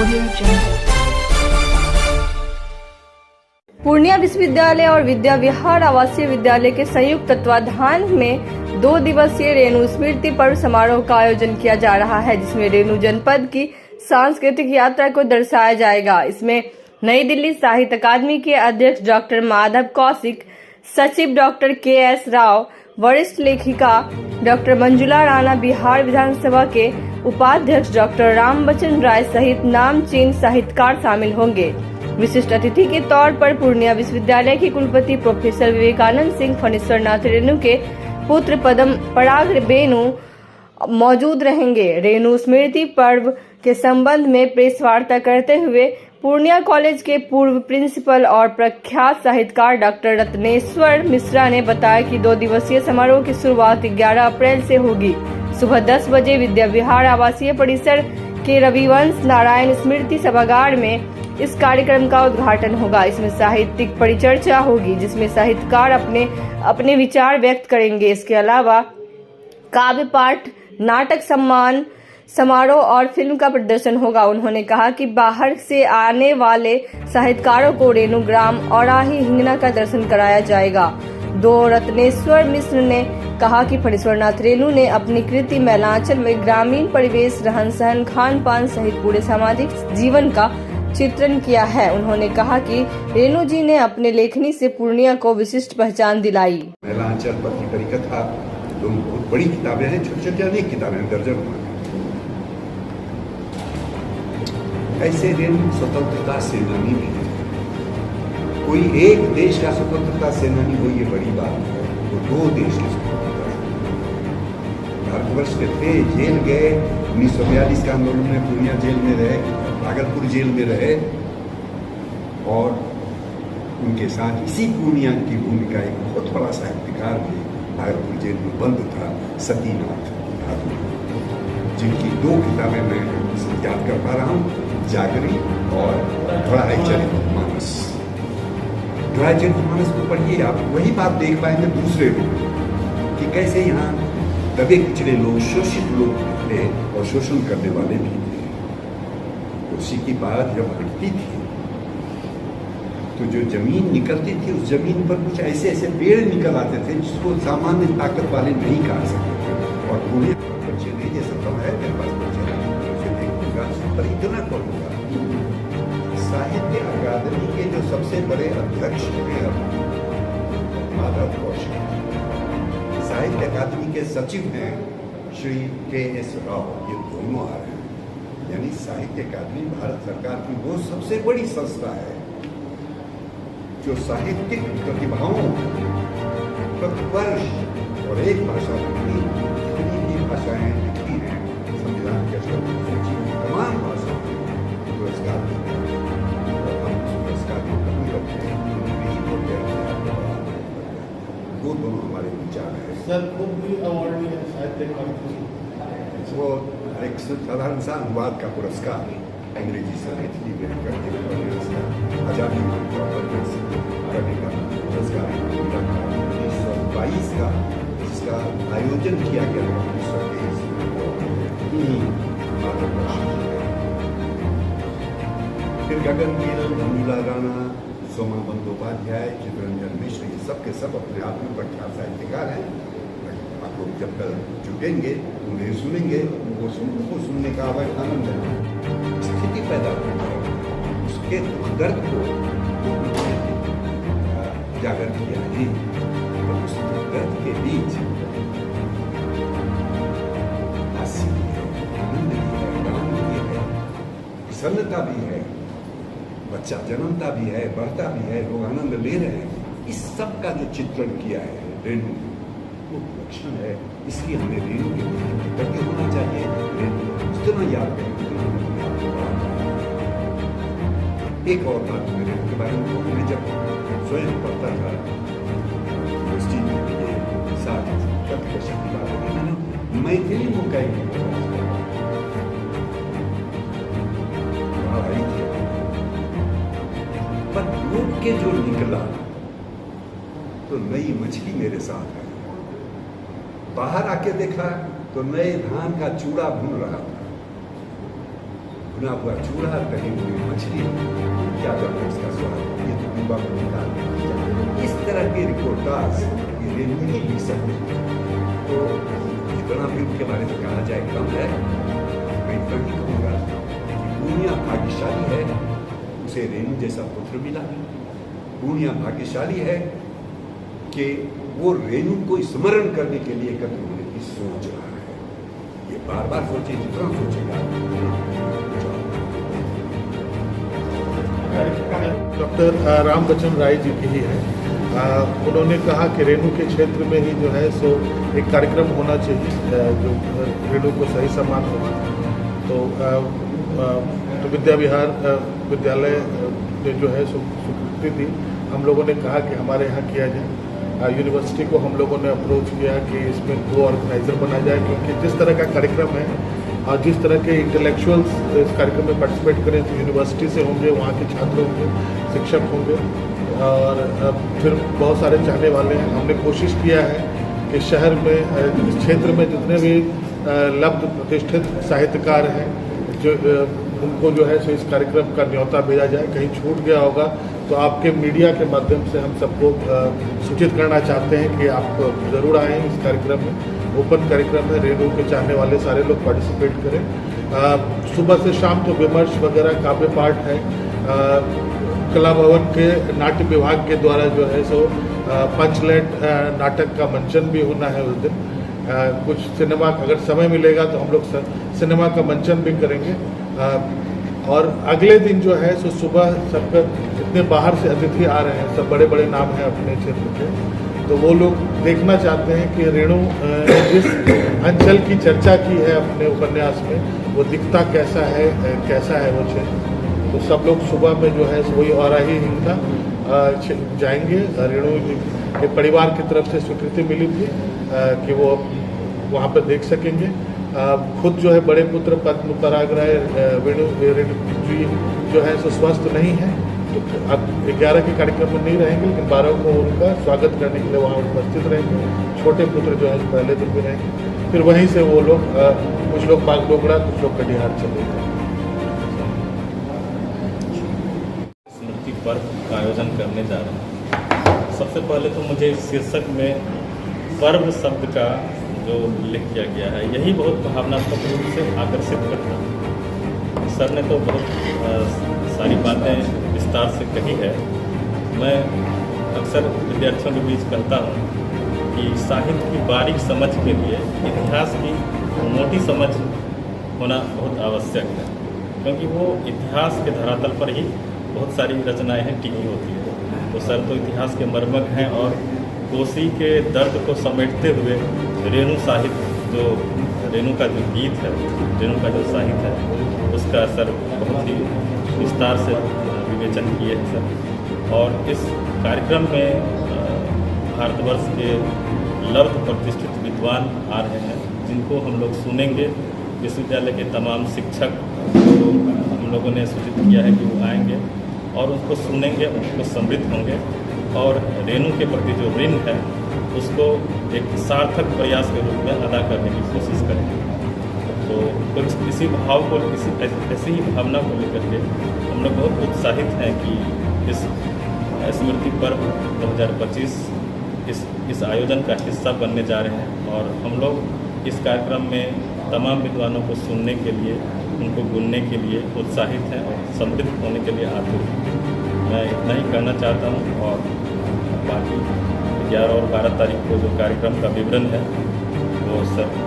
Audio Jungle। Purnia विश्वविद्यालय और विद्या विहार आवासीय विद्यालय के संयुक्त तत्वाधान में 2 दिवसीय रेणु स्मृति पर्व समारोह का आयोजन किया जा रहा है, जिसमें रेणु जनपद की सांस्कृतिक यात्रा को दर्शाया जाएगा। इसमें नई दिल्ली साहित्य अकादमी के अध्यक्ष डॉक्टर माधव कौशिक, सचिव डॉक्टर के.एस. राव, वरिष्ठ लेखिका डॉक्टर मंजुला राणा, बिहार विधानसभा के उपाध्यक्ष डॉक्टर रामबचन राय सहित नामचीन साहित्यकार शामिल होंगे। विशिष्ट अतिथि के तौर पर पूर्णिया विश्वविद्यालय के कुलपति प्रोफेसर विवेकानंद सिंह, फणीश्वर नाथ रेणु के पुत्र पद्म पराग बेनू मौजूद रहेंगे। रेणु स्मृति पर्व के संबंध में प्रेस वार्ता करते हुए पूर्णिया कॉलेज के पूर्व प्रिंसिपल और प्रख्यात साहित्यकार डॉक्टर रत्नेश्वर मिश्रा ने बताया कि 2 दिवसीय समारोह की शुरुआत 11 अप्रैल से होगी। सुबह 10 बजे विद्या विहार आवासीय परिसर के रविवंश नारायण स्मृति सभागार में इस कार्यक्रम का उद्घाटन होगा। इसमें साहित्यिक परिचर्चा होगी, जिसमें साहित्यकार अपने विचार व्यक्त करेंगे। इसके अलावा काव्य पाठ, नाटक सम्मान समारोह और फिल्म का प्रदर्शन होगा। उन्होंने कहा कि बाहर से आने वाले साहित्यकारों को रेणु ग्राम औराही हिंगना का दर्शन कराया जाएगा। रत्नेश्वर मिश्र ने कहा कि फणीश्वर नाथ रेणु ने अपनी कृति मैलांचल में ग्रामीण परिवेश, रहन सहन, खान पान सहित पूरे सामाजिक जीवन का चित्रण किया है। उन्होंने कहा कि रेणु जी ने अपने लेखनी से पूर्णिया को विशिष्ट पहचान दिलाई। मैलांचल, पत्रिका कथा, दोनों बहुत बड़ी किताबें हैं, छोटी छोटी अनेक किताबें हैं, दर्जन। ऐसे रेणु स्वतंत्रता सेनानी भी है। कोई एक देश का स्वतंत्रता सेनानी हो, ये बड़ी बात है। वो 2 देश के स्वतंत्रता भारतवर्ष के थे, जेल गए। 1942 के आंदोलन में पूर्णिया जेल में रहे, भागलपुर जेल में रहे, और उनके साथ इसी पूर्णिया की भूमिका एक बहुत बड़ा साहित्यकार भी भागलपुर जेल में बंद था, सतीनाथ ठाकुर, जिनकी 2 किताबें मैं याद कर पा रहा हूँ, जागरी और ढोड़ाई चरितमानस। ढोड़ाई चरितमानस को पढ़िए, आप वही बात देख पाएंगे दूसरे रूप कि कैसे यहाँ दबे कुचले लोग, शोषित लोग थे और शोषण करने वाले भी थे। उसी की बात जब हटती थी तो जो जमीन निकलती थी, उस जमीन पर कुछ ऐसे ऐसे पेड़ निकल आते थे जिसको सामान्य ताकत वाले नहीं काट सकते थे। और पूरे बच्चे नहीं, जैसा तो है मेरे पास बच्चे देखूंगा पर इतना करूंगा। साहित्य अकादमी के जो सबसे बड़े अध्यक्ष हैं माधव कौशिक, साहित्य अकादमी के सचिव हैं श्री के.एस. राव, ये दोनों आ रहे हैं। यानी साहित्य अकादमी भारत सरकार की वो सबसे बड़ी संस्था है जो साहित्यिक प्रतिभाओं प्रतिवर्ष और एक भाषा में जितनी भी भाषाएं लिखी हैं संविधान के सूची में तमाम भाषाओं में पुरस्कार देते हैं। और हम उस पुरस्कार को कभी करते हैं वो दोनों हमारे विचार है। सर खुद भी अवार्ड है साहित्य अकादमी, वो एक साधारण सा अनुवाद का पुरस्कार अंग्रेजी से हिंदी में करने का पुरस्कार, आजादी करने का पुरस्कार 1922 का, जिसका आयोजन किया गया 1923 फिर गगन गिल, मंजुला राणा, सोमा बंदोपाध्याय, चित्ररंजन मिश्र, ये सब के सब अपने आप में प्रख्यात साहित्यकार हैं। आप लोग जब तक जुटेंगे, उन्हें सुनेंगे, उनको सुनने का आनंद है। स्थिति पैदा होती है, उसके दर्द को जागर किया है। तो उस दर्द के बीच हास्य भी है, आनंद भी है, गान भी है, प्रसन्नता भी है, बच्चा जन्मता भी है, बढ़ता भी है, लोग आनंद ले रहे हैं। इस सब का जो चित्रण किया है रेणु, वो लक्षण है। इसलिए हमें रेणु के प्रति होना चाहिए। रेणु जितना याद करें उतना एक और बात रेणु के बारे में मैं जब स्वयं पढ़ता था यूनिवर्सिटी में, ये साथ प्रतिकर्षण की बात होगी, मैंने मैथिली मुकाई आई थी, पर डूब के जो निकला तो नई मछली मेरे साथ है। बाहर आके देखा तो नए धान का चूड़ा भून रहा था। भुना हुआ चूड़ा, तली हुई मछली, क्या जाने इसका स्वाद, ये तो डिब्बा में निकाल दिया। इस तरह के रिपोर्टाज ये रेणु नहीं लिख सकते। तो जितना भी उनके बारे में कहा जाए कम है। मैं इतना ही कहूँगा कि पूर्णिया भाग्यशाली है, उसे रेणु जैसा पुत्र मिला। पूर्णिया भाग्यशाली है कि वो रेणु को स्मरण करने के लिए एकत्र होने की सोच रहा है। ये बार बार सोचे, जितना सोचेगा डॉक्टर राम बच्चन राय जी की ही है। उन्होंने कहा कि रेणु के क्षेत्र में ही जो है सो एक कार्यक्रम होना चाहिए जो रेणु को सही सम्मान होगा। तो विद्या विहार विद्यालय ने जो है सो स्वीकृति दी। हम लोगों ने कहा कि हमारे यहाँ किया जाए। यूनिवर्सिटी को हम लोगों ने अप्रोच किया कि इसमें को ऑर्गेनाइजर बना जाए, क्योंकि जिस तरह का कार्यक्रम है और जिस तरह के इंटेलेक्चुअल्स इस कार्यक्रम में पार्टिसिपेट करें तो यूनिवर्सिटी से होंगे, वहाँ के छात्र होंगे, शिक्षक होंगे और फिर बहुत सारे चाहने वाले हैं। हमने कोशिश किया है कि शहर में इस क्षेत्र में जितने भी लब्ध प्रतिष्ठित साहित्यकार हैं जो उनको जो है सो इस कार्यक्रम का न्योता भेजा जाए। कहीं छूट गया होगा तो आपके मीडिया के माध्यम से हम सबको सूचित करना चाहते हैं कि आप ज़रूर आएँ इस कार्यक्रम में। ओपन कार्यक्रम है, रेणु के चाहने वाले सारे लोग पार्टिसिपेट करें। सुबह से शाम तो विमर्श वगैरह काव्य पाठ है। कला भवन के नाट्य विभाग के द्वारा जो है सो पंचलैट नाटक का मंचन भी होना है उस दिन। कुछ सिनेमा, अगर समय मिलेगा तो हम लोग सिनेमा का मंचन भी करेंगे। और अगले दिन जो है सो सुबह सब जितने बाहर से अतिथि आ रहे हैं, सब बड़े बड़े नाम हैं अपने क्षेत्र के, तो वो लोग देखना चाहते हैं कि रेणु जिस अंचल की चर्चा की है अपने उपन्यास में वो दिखता कैसा है वो क्षेत्र। तो सब लोग सुबह में जो है वही औराही हिंगना जाएंगे। रेणु के परिवार की तरफ से स्वीकृति मिली थी कि वो वहाँ पर देख सकेंगे। खुद जो है बड़े पुत्र पद्म पराग राय रेणु जी जो है सो स्वस्थ नहीं है, तो अब 11 के कार्यक्रम में नहीं रहेंगे, लेकिन 12 को उनका स्वागत करने के लिए वहाँ उपस्थित रहेंगे। छोटे पुत्र जो है पहले दिन भी रहेंगे। फिर वहीं से वो लोग कुछ लोग बागडोगरा, कुछ लोग कटिहार चले गए। स्मृति पर्व का आयोजन करने जा रहे हैं। सबसे पहले तो मुझे इस शीर्षक में पर्व शब्द का जो उल्लेख किया गया है यही बहुत भावनात्मक रूप से आकर्षित करता है। सर ने तो बहुत सारी बातें विस्तार से कही है। मैं अक्सर विद्यार्थियों के बीच कहता हूँ कि साहित्य की बारीक समझ के लिए इतिहास की मोटी समझ होना बहुत आवश्यक है, क्योंकि वो इतिहास के धरातल पर ही बहुत सारी रचनाएं हैं टिकी होती है। तो सर तो इतिहास के मर्मज्ञ हैं और कोसी के दर्द को समेटते हुए रेणु साहित्य, जो रेणु का जो गीत है, रेणु का जो साहित्य है, उसका सर बहुत ही विस्तार से विवेचन किए हैं सर। और इस कार्यक्रम में भारतवर्ष के लब्ध प्रतिष्ठित विद्वान आ रहे हैं, जिनको हम लोग सुनेंगे। विश्वविद्यालय के तमाम शिक्षक को हम लोगों ने सूचित किया है कि वो आएंगे और उसको सुनेंगे, उनको समृद्ध होंगे और रेणु के प्रति जो ऋण है उसको एक सार्थक प्रयास के रूप में अदा करने की कोशिश करेंगे। तो कुछ इसी भाव को, ऐसी ही भावना को लेकर के हम लोग बहुत उत्साहित हैं कि इस स्मृति पर्व 2025 इस आयोजन का हिस्सा बनने जा रहे हैं। और हम लोग इस कार्यक्रम में तमाम विद्वानों को सुनने के लिए, उनको गुनने के लिए उत्साहित हैं और समृद्ध होने के लिए आतुर हैं। मैं इतना ही कहना चाहता हूँ। और बाकी 11 और 12 तारीख को जो कार्यक्रम का विवरण है वो सब